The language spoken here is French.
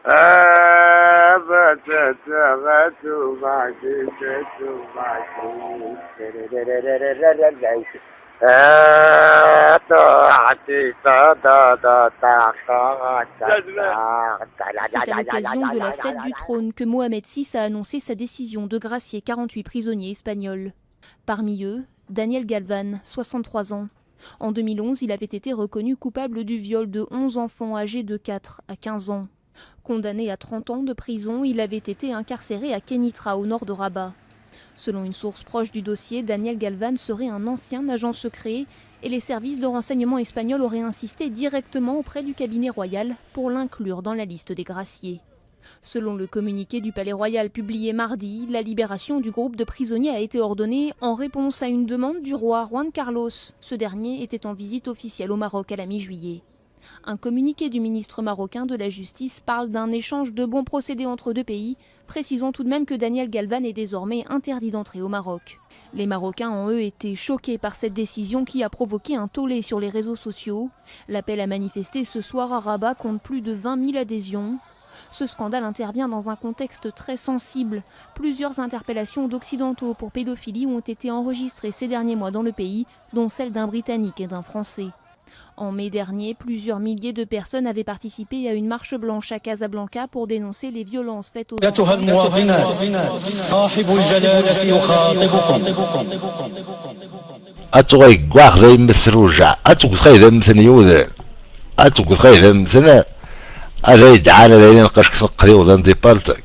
C'est à l'occasion de la fête du trône que Mohamed VI a annoncé sa décision de gracier 48 prisonniers espagnols. Parmi eux, Daniel Galvan, 63 ans. En 2011, il avait été reconnu coupable du viol de 11 enfants âgés de 4 à 15 ans. Condamné à 30 ans de prison, il avait été incarcéré à Kenitra, au nord de Rabat. Selon une source proche du dossier, Daniel Galvan serait un ancien agent secret et les services de renseignement espagnols auraient insisté directement auprès du cabinet royal pour l'inclure dans la liste des graciés. Selon le communiqué du Palais Royal publié mardi, la libération du groupe de prisonniers a été ordonnée en réponse à une demande du roi Juan Carlos. Ce dernier était en visite officielle au Maroc à la mi-juillet. Un communiqué du ministre marocain de la Justice parle d'un échange de bons procédés entre deux pays, précisant tout de même que Daniel Galvan est désormais interdit d'entrer au Maroc. Les Marocains ont eux été choqués par cette décision qui a provoqué un tollé sur les réseaux sociaux. L'appel à manifester ce soir à Rabat compte plus de 20 000 adhésions. Ce scandale intervient dans un contexte très sensible. Plusieurs interpellations d'Occidentaux pour pédophilie ont été enregistrées ces derniers mois dans le pays, dont celle d'un Britannique et d'un Français. En mai dernier, plusieurs milliers de personnes avaient participé à une marche blanche à Casablanca pour dénoncer les violences faites aux enfants. أجي تعالى لين قشق قريب ذن دي بالتك